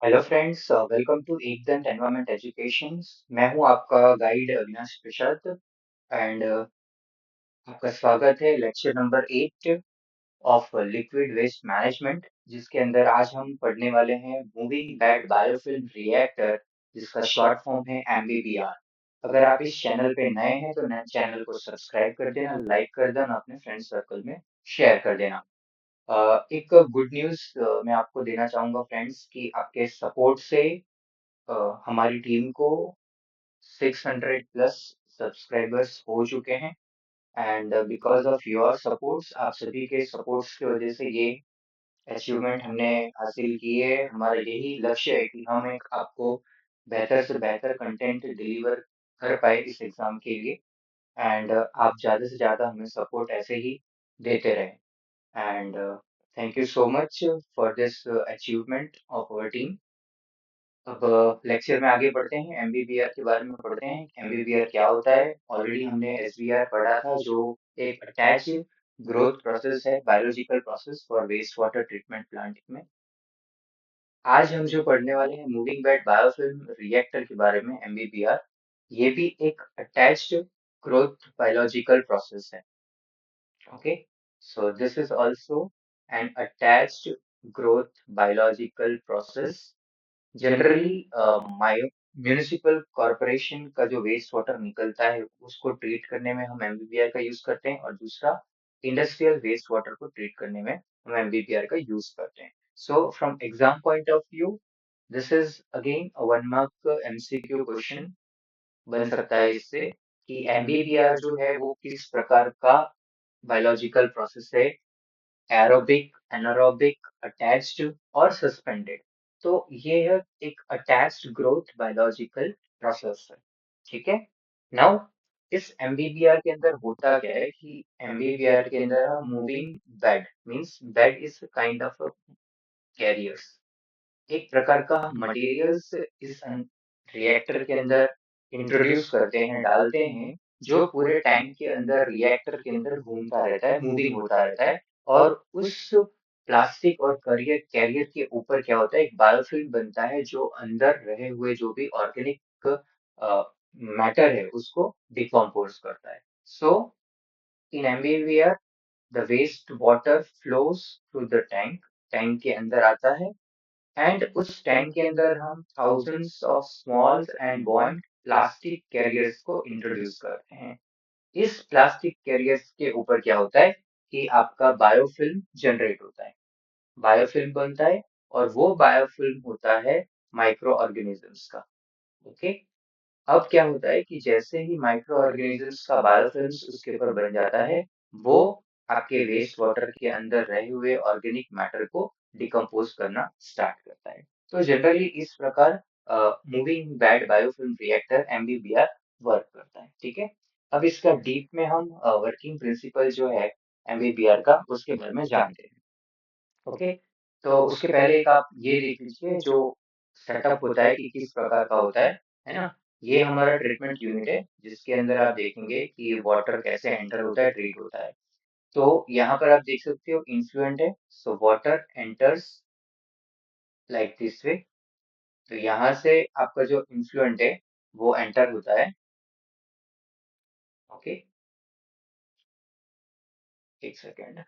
Hello friends, welcome to Ekdant environment education. मैं हूं आपका गाइड अविनाश प्रसाद एंड आपका स्वागत है lecture number 8 of liquid waste management, जिसके अंदर आज हम पढ़ने वाले हैं मूविंग बेड बायोफिल्म रिएक्टर, जिसका शॉर्ट फॉर्म है एमबीबीआर। अगर आप इस चैनल पे नए हैं तो नए चैनल को सब्सक्राइब कर देना, लाइक कर देना, अपने फ्रेंड सर्कल में शेयर कर देना। एक गुड न्यूज़ मैं आपको देना चाहूंगा फ्रेंड्स कि आपके सपोर्ट से हमारी टीम को 600 प्लस सब्सक्राइबर्स हो चुके हैं and because of your supports, आप सभी के सपोर्ट्स की वजह से ये अचीवमेंट हमने हासिल की है। हमारा यही लक्ष्य है कि हम एक आपको बेहतर से बेहतर कंटेंट डिलीवर कर पाए इस एग्जाम के लिए एंड आप ज़्यादा से ज़्यादा हमें सपोर्ट ऐसे ही देते रहें and thank you so much for this achievement of our team. अब लेक्चर में आगे बढ़ते हैं, एमबीबीआर के बारे में पढ़ते हैं। एमबीबीआर क्या होता है? ऑलरेडी हमने एसबीआर पढ़ा था, जो एक अटैच ग्रोथ प्रोसेस है, biological process for waste water treatment plant में। आज हम जो पढ़ने वाले हैं मूविंग बेड बायोफिल्म रिएक्टर के बारे में, एमबीबीआर, ये भी एक अटैच्ड ग्रोथ बायोलॉजिकल प्रोसेस है। Okay, so this is also an attached growth biological process। Generally municipal corporation का जो वेस्ट वाटर निकलता है उसको ट्रीट करने में हम एमबीबीआर का यूज करते हैं, और दूसरा इंडस्ट्रियल वेस्ट वाटर को ट्रीट करने में हम एमबीबीआर का यूज करते हैं। So from exam point of view, this is again a 1 mark MCQ question बन सकता है इससे कि एमबीबीआर जो है वो किस प्रकार का बायोलॉजिकल प्रोसेस है, एरोबिक, एनारोबिक, अटैच्ड और सस्पेंडेड। तो ये है एक अटैच्ड ग्रोथ बायोलॉजिकल प्रोसेस है। ठीक है। नाउ इस एमबीबीआर के अंदर होता क्या है कि एमबीबीआर के अंदर moving bed means bed is kind of carriers, एक प्रकार का मटेरियल्स इस रिएक्टर के अंदर इंट्रोड्यूस करते हैं, डालते हैं, जो पूरे टैंक के अंदर रिएक्टर के अंदर घूमता रहता है, मूविंग होता रहता है। और उस प्लास्टिक और कैरियर कैरियर के ऊपर क्या होता है, एक बायोफिल्म बनता है, जो अंदर रहे हुए जो भी ऑर्गेनिक मैटर है उसको डिकम्पोज करता है। So in MBBR the waste water flows through the tank, tank के अंदर आता है एंड उस टैंक के अंदर हम thousands of small and bond plastic carriers को इंट्रोड्यूस करते हैं। इस प्लास्टिक कैरियर्स के ऊपर क्या होता है कि आपका बायोफिल्म जनरेट होता है, बायोफिल्म बनता है, और वो बायोफिल्म होता है माइक्रो ऑर्गेनिजम्स का। ओके, अब क्या होता है कि जैसे ही माइक्रो ऑर्गेनिजम्स का बायोफिल्म्स उसके ऊपर बन जाता है, वो आपके वेस्ट वाटर के अंदर रहे हुए ऑर्गेनिक मैटर को डिकम्पोज करना स्टार्ट करता है। तो जनरली इस प्रकार moving bed biofilm reactor MBBR work करता है। ठीक है। अब इसका डीप में हम वर्किंग प्रिंसिपल जो है एमबीबीआर का, उसके बारे में जानते हैं। ओके, तो उसके पहले एक आप ये देख लीजिए जो सेटअप होता है कि किस प्रकार का होता है ना। ये हमारा ट्रीटमेंट यूनिट है, जिसके अंदर आप देखेंगे कि वाटर कैसे एंटर होता है, ट्रीट होता है। तो यहाँ पर आप देख सकते हो इन्फ्लुएंट है, so water enters like this way. तो यहाँ से आपका जो इन्फ्लुएंट है वो एंटर होता है। ओके, एक second.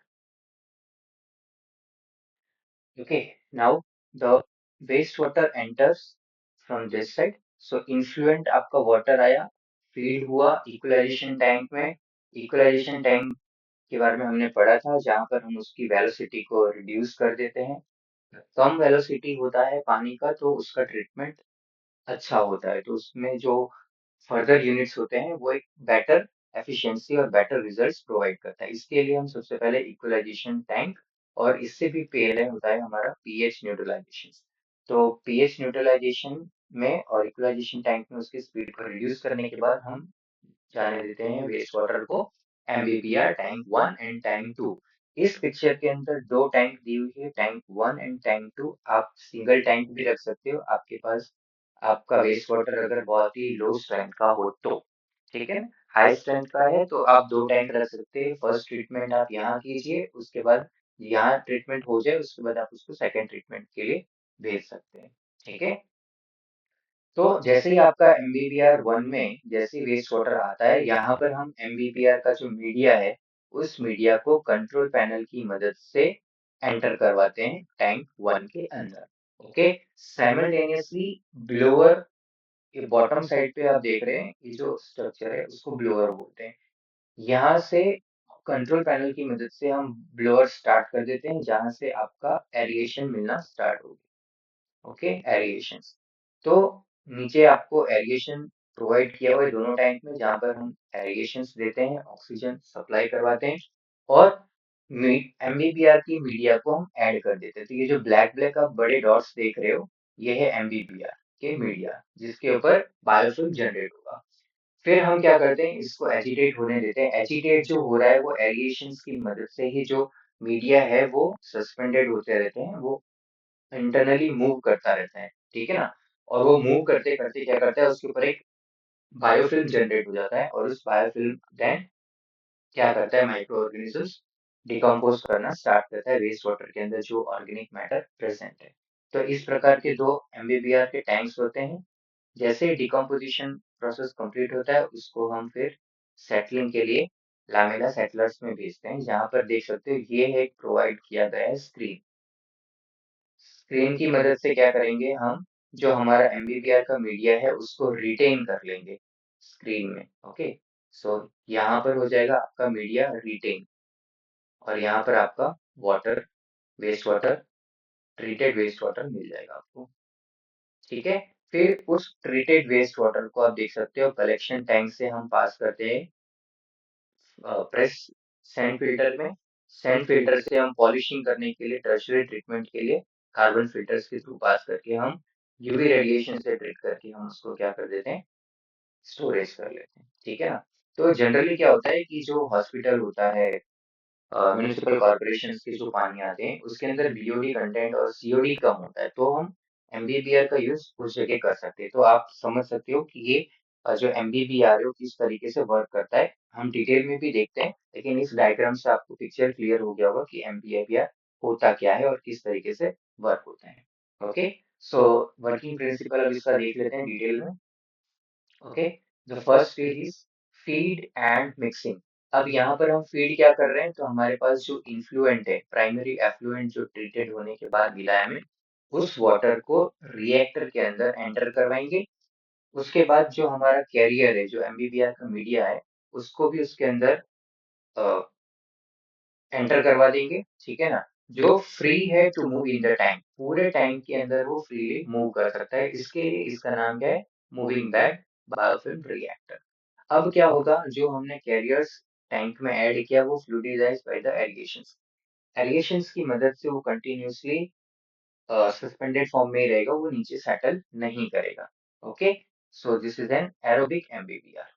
Okay, now the wastewater enters from this side. So influent आपका water आया, फीड हुआ इक्वलाइजेशन टैंक में। इक्वलाइजेशन टैंक के बारे में हमने पढ़ा था, जहाँ पर हम उसकी वेलोसिटी को रिड्यूस कर देते हैं। कम वेलोसिटी होता है पानी का तो उसका ट्रीटमेंट अच्छा होता है, तो उसमें जो फर्दर यूनिट्स होते हैं वो एक बेटर एफिशिएंसी और बेटर रिजल्ट्स प्रोवाइड करता है। इसके लिए हम सबसे पहले इक्वलाइजेशन टैंक, और इससे भी पहले होता है हमारा पीएच न्यूट्रलाइजेशन। तो पीएच न्यूट्रलाइजेशन में और इक्वलाइजेशन टैंक में उसकी स्पीड को रिड्यूस करने के बाद हम जाने देते हैं वेस्ट वाटर को एमबीबीआर टैंक 1 एंड टैंक 2। इस पिक्चर के अंदर दो टैंक दी हुई है, टैंक 1 एंड टैंक 2। आप सिंगल टैंक भी रख सकते हो, आपके पास आपका वेस्ट वाटर अगर बहुत ही लो स्ट्रेंथ का हो तो। ठीक है, हाई स्ट्रेंथ का है तो आप दो टैंक रख सकते हैं। फर्स्ट ट्रीटमेंट आप यहाँ कीजिए, उसके बाद यहाँ ट्रीटमेंट हो जाए, उसके बाद आप उसको सेकेंड ट्रीटमेंट के लिए भेज सकते हैं। ठीक है। तो जैसे ही आपका एमबीबीआर 1 में जैसे ही वेस्ट वाटर आता है, यहाँ पर हम एमबीबीआर का जो मीडिया है, उस मीडिया को कंट्रोल पैनल की मदद से एंटर करवाते हैं टैंक 1 के अंदर। ओके। साइमल्टेनियसली ब्लोअर के बॉटम साइड पे आप देख रहे हैं, ये जो स्ट्रक्चर है उसको ब्लोअर बोलते हैं। यहाँ से कंट्रोल पैनल की मदद से हम ब्लोअर स्टार्ट कर देते हैं, जहाँ से आपका एरिएशन मिलना स्टार्ट हो। Okay, irrigation. तो नीचे आपको एरिगेशन प्रोवाइड किया हुआ है दोनों टैंक में, जहाँ पर हम एरिगेशन देते हैं, ऑक्सीजन सप्लाई करवाते हैं और एमबीबीआर की मीडिया को हम ऐड कर देते हैं। तो ये जो ब्लैक ब्लैक आप बड़े डॉट्स देख रहे हो, ये है एमबीबीआर के मीडिया, जिसके ऊपर बायोफिल्म जनरेट होगा। फिर हम क्या करते हैं, इसको एजिटेट होने देते हैं। एजिटेट जो हो रहा है वो एरिगेशन की मदद से ही जो मीडिया है वो सस्पेंडेड होते रहते हैं, वो इंटरनली मूव करता रहता है, ठीक है ना। और वो मूव करते करते क्या करता है, उसके ऊपर एक बायोफिल्म जनरेट हो जाता है और उस बायोफिल्म देन क्या करता है, माइक्रो ऑर्गेनिजम्स डिकम्पोज करना स्टार्ट करता है वेस्ट वाटर के अंदर जो ऑर्गेनिक मैटर प्रेजेंट है। तो इस प्रकार के दो एमबीबीआर के टैंक्स होते हैं। जैसे ही डिकम्पोजिशन प्रोसेस कंप्लीट होता है, उसको हम फिर सेटलिंग के लिए लामेला सेटलर्स में भेजते हैं, जहां पर देख सकते हो ये है प्रोवाइड किया गया है स्क्रीन। स्क्रीन की मदद से क्या करेंगे हम, जो हमारा एमबीबीआर का मीडिया है उसको रिटेन कर लेंगे स्क्रीन में। ओके। सो यहाँ पर हो जाएगा आपका मीडिया रिटेन, और यहाँ पर आपका water, waste water, treated waste water मिल जाएगा आपको। ठीक है। फिर उस ट्रीटेड वेस्ट वाटर को आप देख सकते हो कलेक्शन टैंक से हम पास करते हैं प्रेस सैंड फिल्टर में। सैंड फिल्टर से हम पॉलिशिंग करने के लिए, टर्शियरी ट्रीटमेंट के लिए कार्बन फिल्टर्स के थ्रू पास करके हम यूवी रेडिएशन से ट्रीट करके हम उसको क्या कर देते हैं, स्टोरेज कर लेते हैं। ठीक है ना। तो जनरली क्या होता है कि जो हॉस्पिटल होता है, म्युनिसिपल कॉर्पोरेशन के जो पानी आते हैं उसके अंदर बीओडी कंटेंट और सीओडी कम होता है, तो हम एमबीबीआर का यूज उस जगह कर सकते हैं। तो आप समझ सकते हो कि ये जो एमबीबीआर है वो किस तरीके से वर्क करता है। हम डिटेल में भी देखते हैं, लेकिन इस डायग्राम से आपको पिक्चर क्लियर हो गया होगा कि एमबीबीआर होता क्या है और किस तरीके से वर्क होता है। ओके। सो वर्किंग प्रिंसिपल अब इसका देख लेते हैं डिटेल में। Okay. The first stage is feed and mixing. अब यहाँ पर हम फीड क्या कर रहे हैं, तो हमारे पास जो इन्फ्लुएंट है, प्राइमरी एफ्लुएंट जो ट्रीटेड होने के बाद मिला है हमें, उस वाटर को रिएक्टर के अंदर एंटर करवाएंगे। उसके बाद जो हमारा कैरियर है, जो एमबीबीआर का मीडिया है, उसको भी उसके अंदर एंटर करवा देंगे। ठीक है ना। जो फ्री है to move in the tank, पूरे टैंक के अंदर वो फ्रीली मूव कर सकता है। इसके लिए इसका नाम क्या है, मूविंग बैग बायोफिल्म रिएक्टर। अब क्या होगा, जो हमने कैरियर्स टैंक में ऐड किया वो फ्लूइडाइज बाय द एरिगेशंस। एरिगेशंस की मदद से वो कंटिन्यूअसली सस्पेंडेड फॉर्म में ही रहेगा, वो नीचे सेटल नहीं करेगा। Okay. So this is an aerobic MBBR.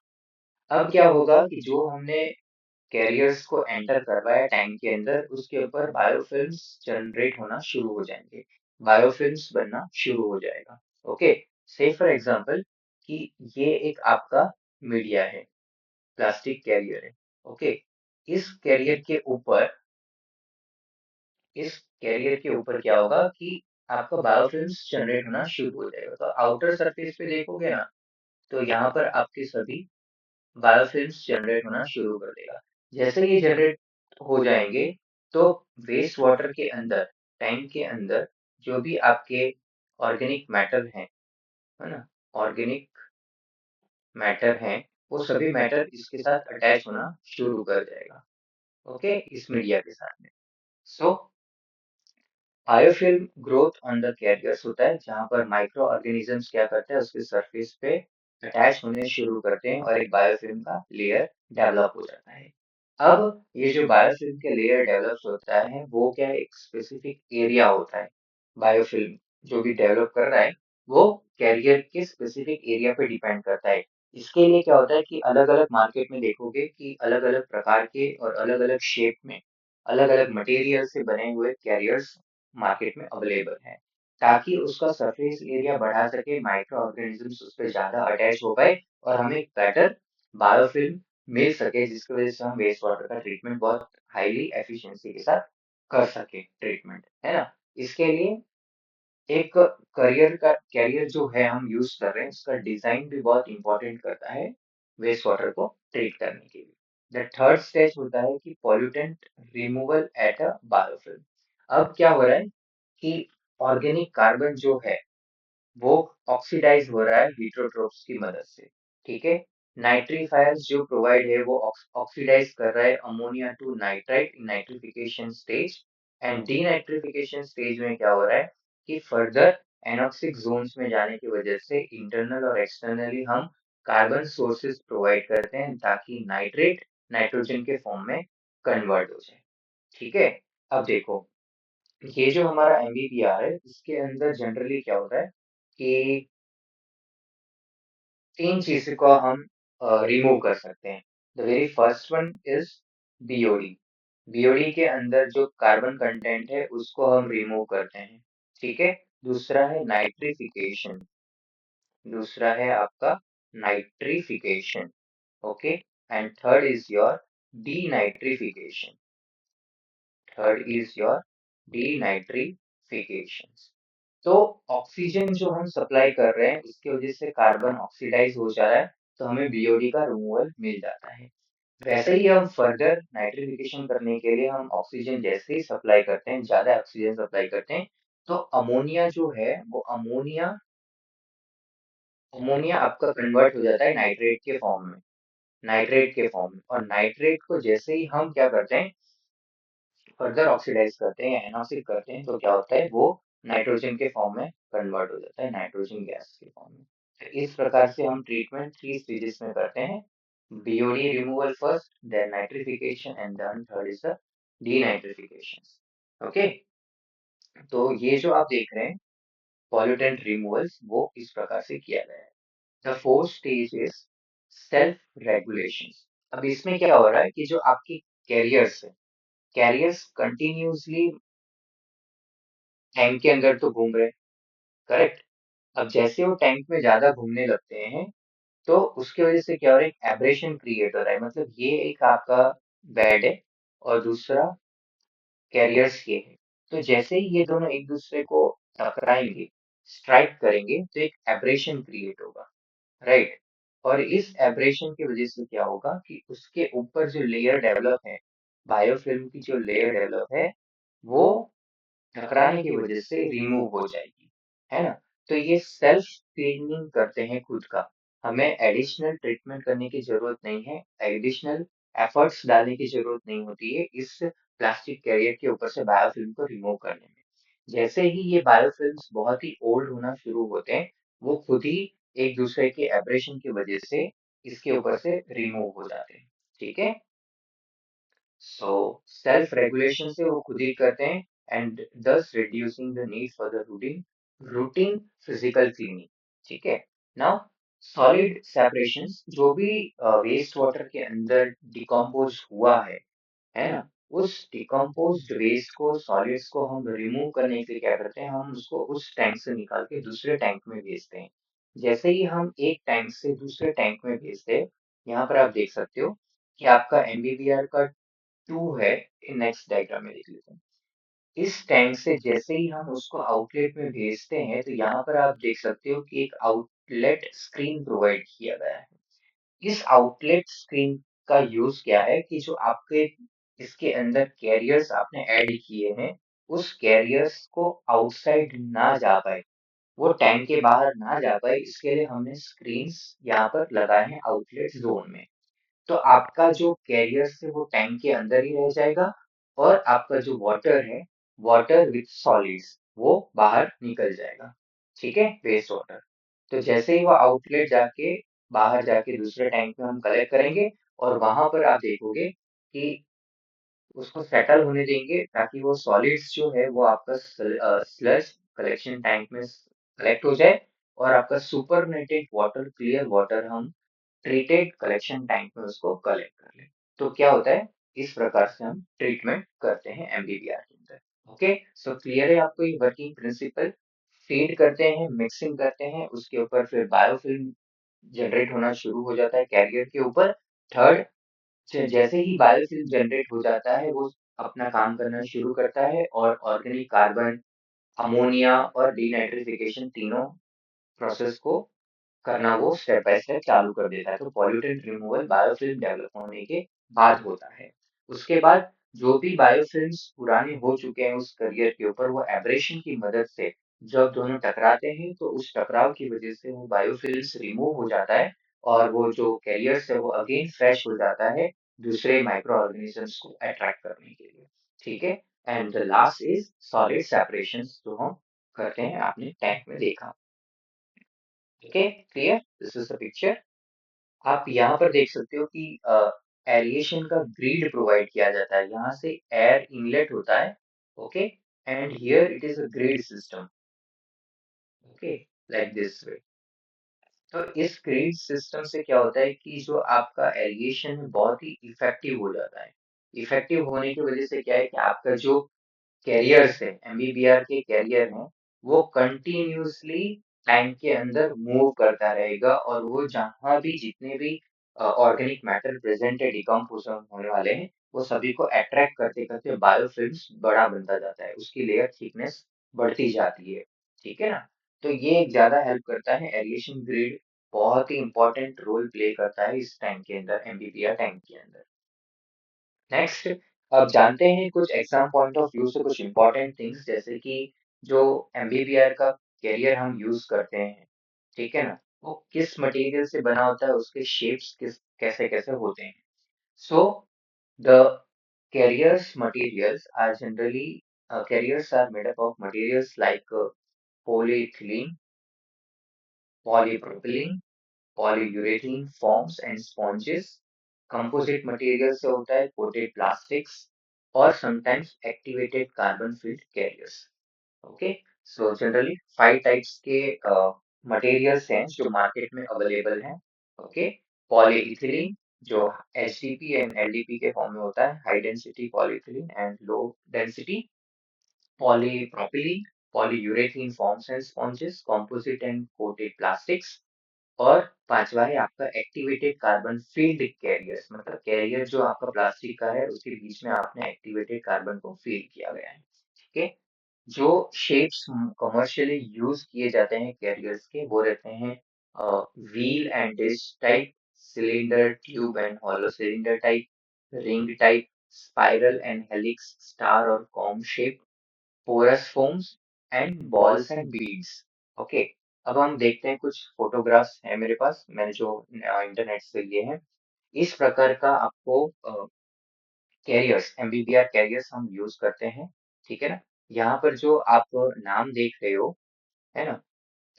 अब क्या होगा कि जो हमने कैरियर्स को एंटर करवाया टैंक के अंदर, उसके ऊपर बायोफिल्म्स जनरेट होना शुरू हो जाएंगे, बायोफिल्म्स बनना शुरू हो जाएगा। ओके। से फॉर एग्जांपल कि ये एक आपका मीडिया है, प्लास्टिक कैरियर है। ओके। इस कैरियर के ऊपर इस कैरियर के ऊपर क्या होगा कि आपका बायोफिल्म्स जनरेट होना शुरू हो जाएगा। तो आउटर सरफेस पे देखोगे ना, तो यहाँ पर आपके सभी बायोफिल्म्स जनरेट होना शुरू कर देगा। जैसे ये जनरेट हो जाएंगे, तो वेस्ट वाटर के अंदर, टैंक के अंदर जो भी आपके ऑर्गेनिक मैटर है ना, ऑर्गेनिक मैटर है, वो सभी मैटर इसके साथ अटैच होना शुरू कर जाएगा। ओके, इस मीडिया के साथ में। So biofilm growth on the carriers होता है, जहाँ पर माइक्रो ऑर्गेनिजम्स क्या करते हैं, उसके सरफेस पे अटैच होने शुरू करते हैं और एक बायोफिल्म का लेयर डेवलप हो जाता है। अब ये जो बायोफिल्म के लेयर डेवलप होता है, वो क्या है, एक स्पेसिफिक एरिया होता है। बायोफिल्म जो भी डेवलप कर रहा है, वो कैरियर के स्पेसिफिक एरिया पे डिपेंड करता है। इसके लिए क्या होता है कि अलग अलग मार्केट में देखोगे कि अलग अलग प्रकार के और अलग अलग शेप में, अलग अलग मटेरियल से बने हुए कैरियर्स मार्केट में अवेलेबल है, ताकि उसका सरफेस एरिया बढ़ा सके, माइक्रो ऑर्गेनिजम्स उस पर ज्यादा अटैच हो पाए और हमें एक बेटर बायोफिल्म मिल सके, जिसकी वजह से हम वेस्ट वाटर का ट्रीटमेंट बहुत हाईली एफिशिएंसी के साथ कर सके, ट्रीटमेंट है ना। इसके लिए एक कैरियर जो है हम यूज कर रहे हैं उसका डिजाइन भी बहुत इंपॉर्टेंट करता है वेस्ट वाटर को ट्रीट करने के लिए। द थर्ड स्टेज होता है कि pollutant removal at a biofilm. अब क्या हो रहा है कि ऑर्गेनिक कार्बन जो है वो ऑक्सीडाइज हो रहा है हीटरोट्रोप्स की मदद से। ठीक है। नाइट्रीफायर्स जो प्रोवाइड है वो ऑक्सीडाइज कर रहा है ammonia to nitrite in nitrification stage. And denitrification stage में क्या हो रहा है कि फर्दर एनॉक्सिक जोन्स में जाने की वजह से इंटरनल और एक्सटर्नली हम कार्बन सोर्सेज प्रोवाइड करते हैं ताकि नाइट्रेट नाइट्रोजन के फॉर्म में कन्वर्ट हो जाए। ठीक है। अब देखो, ये जो हमारा एमबीपीआर है इसके अंदर जनरली क्या होता है कि तीन चीज़ों को हम रिमूव कर सकते हैं। The very first one is BOD. BOD के अंदर जो कार्बन कंटेंट है उसको हम रिमूव करते हैं। ठीक है। दूसरा है नाइट्रिफिकेशन। दूसरा है आपका nitrification. Okay. And third is your denitrification. Third is your denitrification. तो ऑक्सीजन जो हम सप्लाई कर रहे हैं उसकी वजह से कार्बन ऑक्सीडाइज हो जा रहा है, तो हमें बीओडी का रिमूवल मिल जाता है। वैसे ही हम फर्दर नाइट्रिफिकेशन करने के लिए हम ऑक्सीजन जैसे ही सप्लाई करते हैं, ज्यादा ऑक्सीजन सप्लाई करते हैं, तो अमोनिया जो है वो अमोनिया अमोनिया आपका कन्वर्ट हो जाता है नाइट्रेट के फॉर्म में। नाइट्रेट के फॉर्म में, और नाइट्रेट को जैसे ही हम क्या करते हैं फर्दर ऑक्सीडाइज करते हैं या एनॉक्सिड करते हैं, तो क्या होता है वो नाइट्रोजन के फॉर्म में कन्वर्ट हो जाता है, नाइट्रोजन गैस के फॉर्म में। तो इस प्रकार से हम ट्रीटमेंट थ्री स्टेजेस में करते हैं। BOD removal first, then nitrification, and then third is the denitrification. Okay. तो ये जो आप देख रहे हैं पॉल्यूटेंट रिमूवल्स वो इस प्रकार से किया गया है। The fourth stage is self regulation. अब इसमें क्या हो रहा है कि जो आपकी कैरियर्स है, कैरियर्स कंटिन्यूसली टैंक के अंदर तो घूम रहे हैं, करेक्ट। अब जैसे वो टैंक में ज्यादा घूमने लगते हैं तो उसकी वजह से क्या हो रहा है, एब्रेशन क्रिएट हो रहा है। मतलब ये एक आपका बेड है और दूसरा कैरियर्स ये है। तो जैसे ही ये दोनों एक दूसरे को टकराएंगे, स्ट्राइक करेंगे, तो एक एब्रेशन क्रिएट होगा, राइट। और इस एब्रेशन की वजह से क्या होगा कि उसके ऊपर जो लेयर डेवलप है, बायोफिल्म की जो लेयर डेवलप है, वो टकराने की वजह से रिमूव हो जाएगी, है ना। तो ये सेल्फ क्लीनिंग करते हैं खुद का। हमें एडिशनल ट्रीटमेंट करने की जरूरत नहीं है, एडिशनल एफर्ट्स डालने की जरूरत नहीं होती है इस प्लास्टिक कैरियर के ऊपर से बायोफिल्म को रिमूव करने में। जैसे ही ये बायोफिल्म्स बहुत ही ओल्ड होना शुरू होते हैं, वो खुद ही एक दूसरे के एब्रेशन की वजह से इसके ऊपर से रिमूव हो जाते हैं। ठीक है। सो सेल्फ रेगुलेशन से वो खुद ही करते हैं, and thus reducing the need for the routine physical cleaning। ठीक है। नाउ सॉलिड सेपरेशंस, जो भी वेस्ट वाटर के अंदर डिकम्पोज हुआ है ना, उस डिकम्पोज्ड वेस्ट को, सॉलिड्स को हम रिमूव करने के लिए क्या करते हैं, हम उसको उस टैंक से निकाल के दूसरे टैंक में भेजते हैं। जैसे ही हम एक टैंक से दूसरे टैंक में भेजते हैं, यहाँ पर आप देख सकते हो कि आपका एमबीबीआर का 2 है। नेक्स्ट डायग्राम में देख लेते हैं। इस टैंक से जैसे ही हम उसको आउटलेट में भेजते हैं, तो यहाँ पर आप देख सकते हो कि एक आउटलेट स्क्रीन प्रोवाइड किया गया है। इस आउटलेट स्क्रीन का यूज क्या है कि जो आपके इसके अंदर कैरियर्स आपने ऐड किए हैं, उस कैरियर्स को आउटसाइड ना जा पाए, वो टैंक के बाहर ना जा पाए, इसके लिए हमने स्क्रीन्स यहाँ पर लगाए हैं आउटलेट जोन में। तो आपका जो कैरियर है वो टैंक के अंदर ही रह जाएगा, और आपका जो वाटर है, वाटर विथ सॉलिड्स, वो बाहर निकल जाएगा। ठीक है, वेस्ट वाटर। तो जैसे ही वो आउटलेट जाके बाहर जाके दूसरे टैंक में हम कलेक्ट करेंगे, और वहां पर आप देखोगे कि उसको सेटल होने देंगे ताकि वो सॉलिड्स जो है वो आपका स्लज कलेक्शन टैंक में कलेक्ट हो जाए, और आपका सुपरनेटेड वाटर, क्लियर वाटर हम ट्रीटेड कलेक्शन टैंक में उसको कलेक्ट कर लें। तो क्या होता है, इस प्रकार से हम ट्रीटमेंट करते हैं एमबीबीआर के अंदर। ओके। सो क्लियर है आपको ये वर्किंग प्रिंसिपल। फीड करते हैं, मिक्सिंग करते हैं, उसके ऊपर फिर बायोफिल्म जनरेट होना शुरू हो जाता है कैरियर के ऊपर। थर्ड, जैसे ही बायोफिल्म जनरेट हो जाता है वो अपना काम करना शुरू करता है, और ऑर्गेनिक कार्बन अमोनिया और डीनाइट्रिफिकेशन तीनों प्रोसेस को करना वो स्टेप बाय स्टेप चालू कर देता है। तो पॉल्यूटेंट रिमूवल बायोफिल्म डेवलप होने के बाद होता है। उसके बाद जो भी बायोफिल्म्स पुराने हो चुके हैं उस करियर के ऊपर, वो एब्रेशन की मदद से जब दोनों टकराते हैं तो उस टकराव की वजह से वो बायोफिल्म्स रिमूव हो जाता है और वो जो कैरियर्स है वो अगेन फ्रेश हो जाता है दूसरे माइक्रो ऑर्गेनिजम्स को अट्रैक्ट करने के लिए। ठीक है। And the last is solid separation, जो हम करते हैं, आपने टैंक में देखा। Okay, clear? This is the picture. आप यहाँ पर देख सकते हो कि एरिएशन का ग्रिड प्रोवाइड किया जाता है। यहाँ से एयर इनलेट होता है। Okay, and here it is a grid system. Okay, like this way. तो इस ग्रिड सिस्टम से क्या होता है कि जो आपका एरिएशन है बहुत ही इफेक्टिव हो जाता है। इफेक्टिव होने की वजह से क्या है कि आपका जो कैरियर्स है, एमबीबीआर के कैरियर हैं, वो कंटिन्यूअसली टैंक के अंदर मूव करता रहेगा और वो जहाँ भी जितने भी ऑर्गेनिक मैटर प्रेजेंट है, डिकम्पोजिशन होने वाले हैं, वो सभी को अट्रैक्ट करते करते बायोफिल्म्स बड़ा बनता जाता है, उसकी लेयर थिकनेस बढ़ती जाती है। ठीक है ना? तो ये एक ज्यादा हेल्प करता है। एरिएशन ग्रिड बहुत ही इंपॉर्टेंट रोल प्ले करता है इस टैंक के अंदर, एमबीबीआर टैंक के अंदर। नेक्स्ट, अब जानते हैं कुछ एग्जाम पॉइंट ऑफ व्यू से कुछ इंपॉर्टेंट थिंग्स, जैसे कि जो एमबीबीआर का कैरियर हम यूज करते हैं, ठीक है ना, वो किस मटेरियल से बना होता है, उसके शेप्स किस कैसे कैसे होते हैं। So the carriers materials are generally carriers are made up of materials like polyethylene, polypropylene, polyurethane foams and sponges. Composite material से होता है coated plastics और sometimes activated carbon filled carriers. Okay, so generally 5 types के materials हैं जो market में available हैं. Okay, polyethylene जो HDP and LDP के फॉर्म में होता है, high density polyethylene and low density polypropylene, polyurethane foams and sponges, composite and coated plastics. और पांचवा है आपका एक्टिवेटेड कार्बन फील्ड कैरियर्स, मतलब कैरियर जो आपका प्लास्टिक का है उसके बीच में आपने एक्टिवेटेड कार्बन को फीड किया गया है। ठीक है। जो शेप्स कमर्शियली यूज किए जाते हैं कैरियर्स के, वो रहते हैं wheel and dish type, cylinder tube and hollow cylinder type, ring type, spiral and helix, star और comb shape, porous foams and balls and beads. Okay, अब हम देखते हैं कुछ फोटोग्राफ्स है मेरे पास, मैंने जो इंटरनेट से लिए हैं। इस प्रकार का आपको कैरियर्स, एमबीबीआर कैरियर्स हम यूज करते हैं। ठीक है ना? यहाँ पर जो आप नाम देख रहे हो, है ना,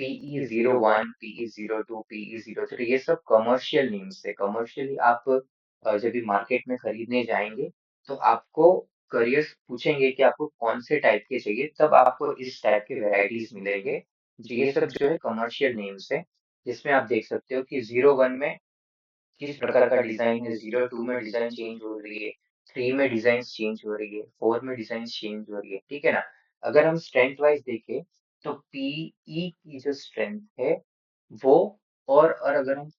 PE01, PE02, PE03, ये सब कमर्शियल नेम्स है। कमर्शियली आप जब भी मार्केट में खरीदने जाएंगे तो आपको करियर्स पूछेंगे कि आपको कौन से टाइप के चाहिए, तब आपको इस टाइप के वेराइटीज मिलेंगे। ये सब जो है कमर्शियल नेम्स है, जिसमें आप देख सकते हो कि 01 में किस प्रकार का डिजाइन है, 02 में डिजाइन चेंज हो रही है, 3 में डिजाइन चेंज हो रही है, 4 में डिजाइन चेंज हो रही है। ठीक है ना? अगर हम स्ट्रेंथ वाइज देखें तो पीई की जो स्ट्रेंथ है वो, और अगर हम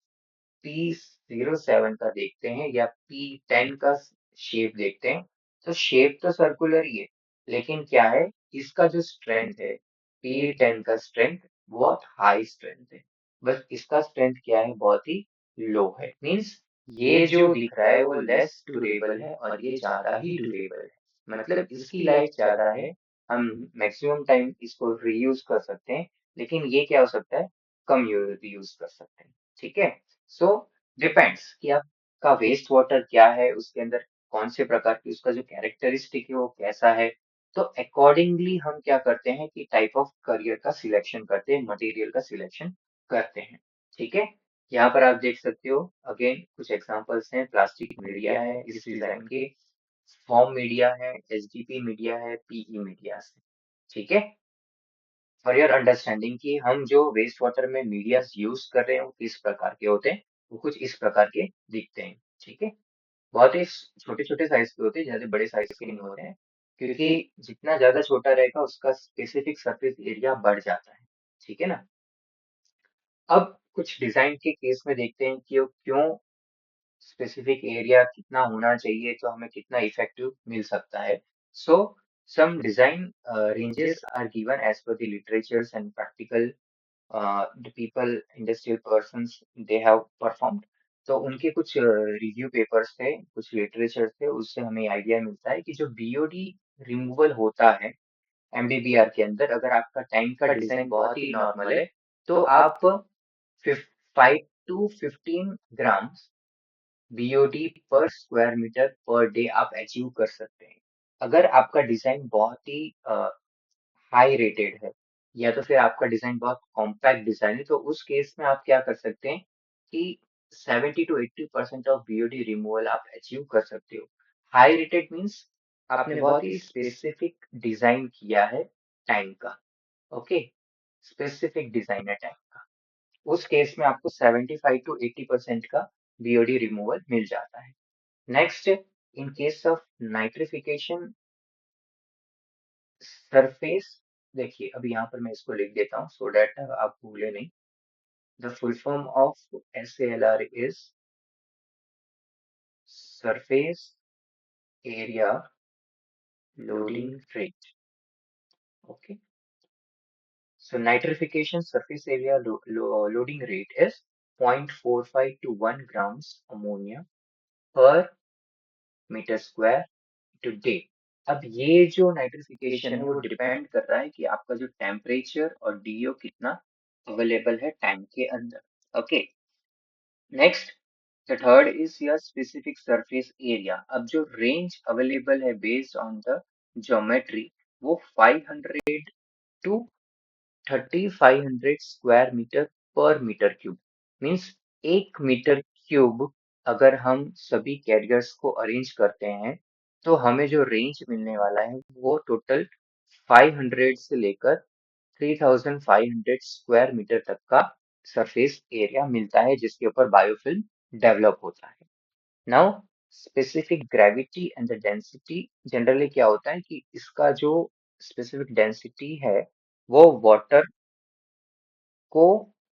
P07 का देखते हैं या P10 का शेप देखते हैं, तो शेप तो सर्कुलर ही है, लेकिन क्या है, इसका जो स्ट्रेंथ है, P10 का स्ट्रेंथ बहुत हाई स्ट्रेंथ है, बस इसका स्ट्रेंथ क्या है, बहुत ही लो है। मीन्स ये जो दिख रहा है वो लेस ड्यूरेबल है और ये ज्यादा ही ड्यूरेबल है, मतलब इसकी लाइफ ज्यादा है, हम मैक्सिमम टाइम इसको रीयूज कर सकते हैं, लेकिन ये क्या हो सकता है, कम यूज कर सकते हैं। ठीक है। सो डिपेंड्स कि आपका वेस्ट वाटर क्या है, उसके अंदर कौन से प्रकार की उसका जो कैरेक्टरिस्टिक है वो कैसा है, तो अकॉर्डिंगली हम क्या करते हैं कि टाइप ऑफ करियर का सिलेक्शन करते हैं, मटेरियल का सिलेक्शन करते हैं। ठीक है। यहाँ पर आप देख सकते हो, अगेन कुछ एग्जांपल्स हैं, प्लास्टिक मीडिया है इस डिजाइन के, फॉर्म मीडिया है, एचडीपी मीडिया है, पीई मीडिया से। ठीक है। फॉर योर अंडरस्टैंडिंग कि हम जो वेस्ट वाटर में मीडियाज यूज कर रहे हैं वो किस प्रकार के होते हैं, वो कुछ इस प्रकार के दिखते हैं। ठीक है। बहुत ही छोटे छोटे साइज के होते हैं, ज्यादा बड़े साइज के नहीं होते हैं, क्योंकि जितना ज्यादा छोटा रहेगा उसका स्पेसिफिक सरफेस एरिया बढ़ जाता है। ठीक है ना? अब कुछ डिजाइन के केस में देखते हैं कि वो क्यों स्पेसिफिक एरिया कितना होना चाहिए तो हमें कितना इफेक्टिव मिल सकता है। सो Some design ranges are given as per the literatures and practical the people industrial persons they have performed. तो उनके कुछ रिव्यू पेपर्स थे, कुछ लिटरेचर थे, उससे हमें आइडिया मिलता है कि जो बीओडी रिमूवल होता है एमबीबीआर के अंदर, अगर आपका टैंक का डिजाइन बहुत ही नॉर्मल है तो आप 5 to 15 ग्राम बीओडी पर स्क्वायर मीटर पर डे आप अचीव कर सकते हैं। अगर आपका डिजाइन बहुत ही हाई रेटेड है या तो फिर आपका डिजाइन बहुत कॉम्पैक्ट डिजाइन है, तो उस केस में आप क्या कर सकते हैं कि 70 to 80% ऑफ बीओडी रिमूवल आप अचीव कर सकते हो। हाई रेटेड मीन्स आपने बहुत ही स्पेसिफिक डिजाइन किया है टैंक का। ओके, स्पेसिफिक डिजाइन है टैंक का, उस केस में आपको 75 to 80% का बीओडी रिमूवल मिल जाता है। Next, in case of nitrification surface, देखिए अभी यहाँ पर मैं इसको लिख देता हूँ सो दैट आप भूले नहीं। The full form of SALR is surface area loading rate. Okay, so nitrification surface area loading rate is 0.45 to 1 grams ammonia per metre square to day. अब ये जो नाइट्रिफिकेशन है वो डिपेंड कर रहा है कि आपका जो टेम्परेचर और डीओ कितना अवेलेबल है टैंक के अंदर। Okay, next, the third is your specific surface area. अब जो रेंज अवेलेबल है बेस्ड ऑन द ज्योमेट्री वो 500 टू 3500 square metre per metre cube. Means 1 metre cube अगर हम सभी कैरियर्स को अरेंज करते हैं तो हमें जो रेंज मिलने वाला है वो टोटल 500 से लेकर 3500 स्क्वायर मीटर तक का सरफेस एरिया मिलता है जिसके ऊपर बायोफिल्म डेवलप होता है। Now, specific gravity and the density, generally क्या होता है कि इसका जो स्पेसिफिक डेंसिटी है वो वाटर को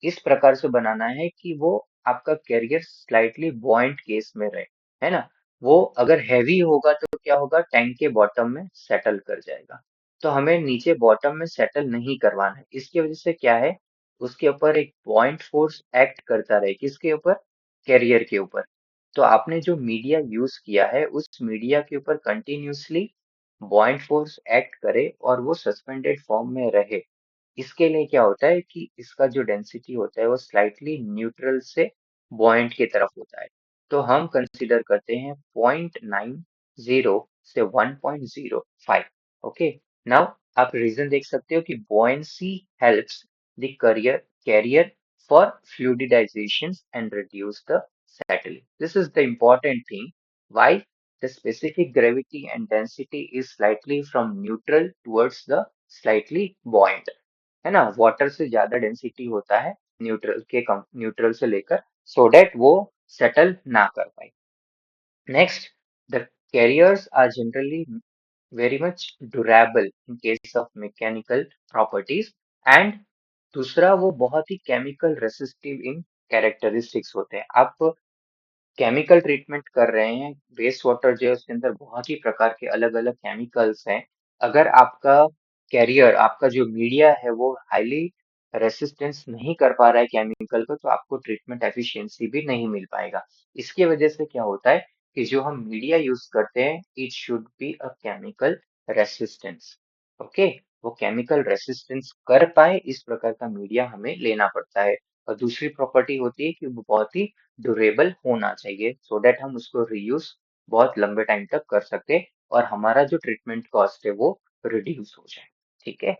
इस प्रकार से बनाना है कि वो आपका कैरियर स्लाइटली बॉइंट केस में रहे, है ना। वो अगर हैवी होगा तो क्या होगा, टैंक के बॉटम में सेटल कर जाएगा। तो हमें नीचे बॉटम में सेटल नहीं करवाना है। इसकी वजह से क्या है, उसके ऊपर एक पॉइंट फोर्स एक्ट करता रहे, किसके ऊपर, कैरियर के ऊपर। तो आपने जो मीडिया यूज किया है उस मीडिया के ऊपर कंटिन्यूसली पॉइंट फोर्स एक्ट करे और वो सस्पेंडेड फॉर्म में रहे। इसके लिए क्या होता है कि इसका जो डेंसिटी होता है वो स्लाइटली न्यूट्रल से बॉइंट की तरफ होता है। तो हम कंसीडर करते हैं 0.90 से 1.05। ओके, नाउ आप रीजन देख सकते हो कि buoyancy helps the carrier for fluidization and reduce the settling. This is the important thing why the specific gravity and density is slightly from neutral towards the slightly buoyant, है ना। Water से ज्यादा density होता है neutral के, कम neutral से लेकर, सो date वो सेटल ना कर पाए। Next, the carriers are generally very much durable in case of mechanical properties and दूसरा वो बहुत ही केमिकल रेसिस्टिव इन कैरेक्टरिस्टिक्स होते हैं। आप केमिकल ट्रीटमेंट कर रहे हैं, वेस्ट वाटर जो है उसके अंदर बहुत ही प्रकार के अलग अलग केमिकल्स हैं। अगर आपका कैरियर, आपका जो मीडिया है वो हाईली रेसिस्टेंस नहीं कर पा रहा है केमिकल को, तो आपको ट्रीटमेंट एफिशिएंसी भी नहीं मिल पाएगा। इसकी वजह से क्या होता है कि जो हम मीडिया यूज करते हैं it should be a chemical resistance. Okay, वो केमिकल रेसिस्टेंस कर पाए इस प्रकार का मीडिया हमें लेना पड़ता है। और दूसरी प्रॉपर्टी होती है कि वो बहुत ही ड्यूरेबल होना चाहिए सो दैट हम उसको रीयूज बहुत लंबे टाइम तक कर सके और हमारा जो ट्रीटमेंट कॉस्ट है वो रिड्यूस हो जाए। ठीक है,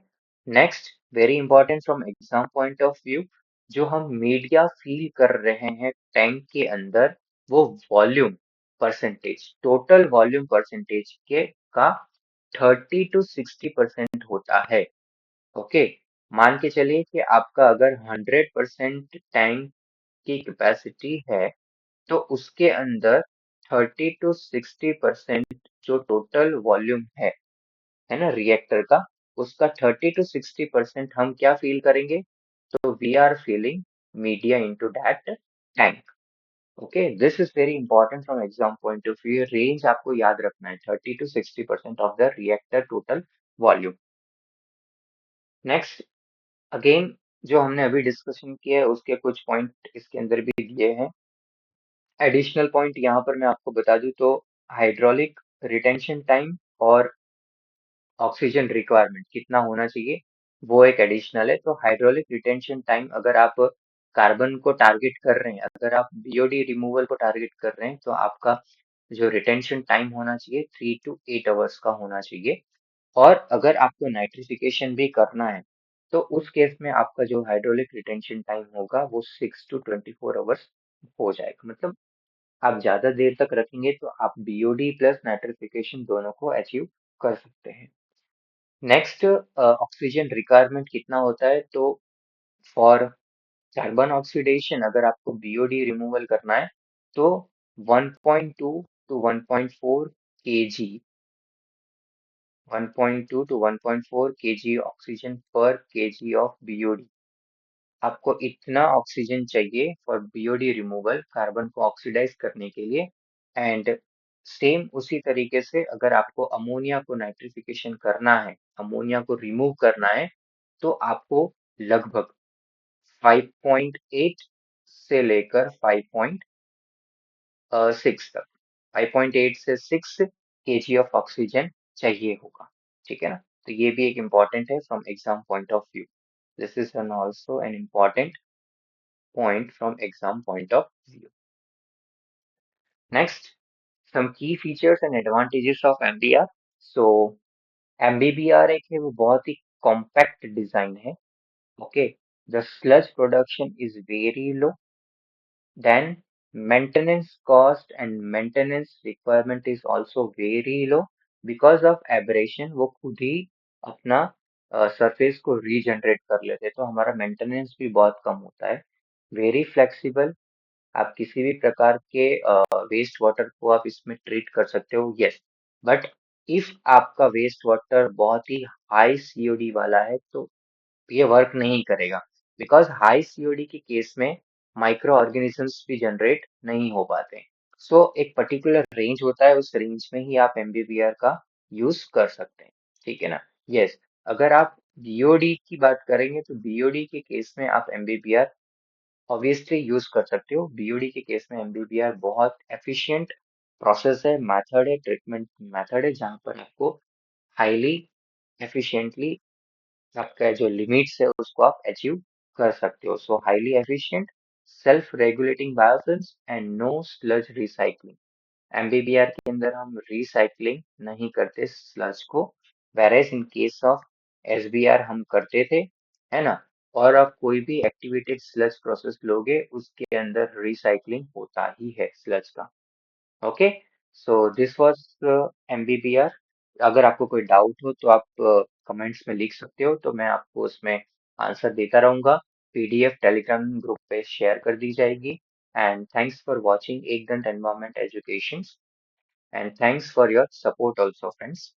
next, very important from exam point of view, जो हम मीडिया फील कर रहे हैं टैंक के अंदर वो volume percentage, total volume percentage के का 30 to 60% होता है। ओके, मान के चलिए कि आपका अगर 100% टैंक की कैपेसिटी है तो उसके अंदर 30 to 60% जो टोटल वॉल्यूम है ना रिएक्टर का, उसका 30 to 60% हम क्या फील करेंगे, तो we are filling media into that tank. Okay, this is very important from exam point of view. Range आपको याद रखना है 30 to 60% of the reactor total volume. Next, again जो हमने अभी डिस्कशन किया है उसके कुछ पॉइंट इसके अंदर भी दिए हैं। एडिशनल पॉइंट यहाँ पर मैं आपको बता दूं तो हाइड्रोलिक रिटेंशन टाइम और ऑक्सीजन रिक्वायरमेंट कितना होना चाहिए, वो एक एडिशनल है। तो हाइड्रोलिक रिटेंशन टाइम, अगर आप कार्बन को टारगेट कर रहे हैं, अगर आप बीओडी रिमूवल को टारगेट कर रहे हैं, तो आपका जो रिटेंशन टाइम होना चाहिए 3 to 8 आवर्स का होना चाहिए। और अगर आपको नाइट्रिफिकेशन भी करना है, तो उस केस में आपका जो हाइड्रोलिक रिटेंशन टाइम होगा वो 6 to 24 आवर्स हो जाएगा। मतलब आप ज्यादा देर तक रखेंगे तो आप बीओडी प्लस नाइट्रिफिकेशन दोनों को अचीव कर सकते हैं। नेक्स्ट, ऑक्सीजन रिक्वायरमेंट कितना होता है, तो फॉर कार्बन ऑक्सीडेशन अगर आपको बीओडी रिमूवल करना है तो 1.2 to 1.4 kg, 1.2 to 1.4 kg oxygen पर केजी ऑफ बीओडी, आपको इतना ऑक्सीजन चाहिए फॉर बीओडी रिमूवल, कार्बन को ऑक्सीडाइज करने के लिए। एंड सेम उसी तरीके से अगर आपको अमोनिया को नाइट्रिफिकेशन करना है, अमोनिया को रिमूव करना है, तो आपको लगभग 5.8 से लेकर 5.6 तक, 5.8 से 6 केजी ऑफ ऑक्सीजन चाहिए होगा। ठीक है ना? तो ये भी एक इम्पॉर्टेंट है from exam point of view. This is an also an important point from exam point of view. Next, some key features and advantages of MBR. So MBBR एक है वो बहुत ही compact design है. Okay, the sludge production is very low. Then maintenance cost and maintenance requirement is also very low because of aberration. वो खुद ही अपना surface को regenerate कर लेते हैं, तो हमारा मेंटेनेंस भी बहुत कम होता है। वेरी फ्लेक्सिबल, आप किसी भी प्रकार के वेस्ट वाटर को आप इसमें ट्रीट कर सकते हो, यस। बट इफ आपका वेस्ट वाटर बहुत ही हाई सीओडी वाला है तो ये वर्क नहीं करेगा, बिकॉज हाई सीओडी के केस में माइक्रो ऑर्गेनिजम्स भी जनरेट नहीं हो पाते। सो एक पर्टिकुलर रेंज होता है, उस रेंज में ही आप एमबीबीआर का यूज कर सकते हैं। ठीक है ना? यस। अगर आप बीओडी की बात करेंगे तो बीओडी के केस में आप एमबीबीआर ऑब्वियसली यूज कर सकते हो। बीओडी के केस में एमबीबीआर बहुत एफिशिएंट प्रोसेस है, मेथड है, ट्रीटमेंट मेथड है, जहाँ पर आपको हाईली एफिशिएंटली आपका जो लिमिट्स है उसको आप अचीव कर सकते हो। So highly efficient, self regulating biosins and no sludge recycling. MBBR के अंदर हम रिसाइकलिंग नहीं करते स्लज को, whereas in case of SBR हम करते थे, है ना? और आप कोई भी एक्टिवेटेड स्लज प्रोसेस लोगे उसके अंदर रिसाइकलिंग होता ही है स्लज का। Okay, so this was MBBR. अगर आपको कोई डाउट हो तो आप कमेंट्स में लिख सकते हो, तो मैं आपको उसमें आंसर देता रहूंगा। पीडीएफ टेलीग्राम ग्रुप पे शेयर कर दी जाएगी। And thanks for watching Ekdant environment education, and thanks for your support also, friends.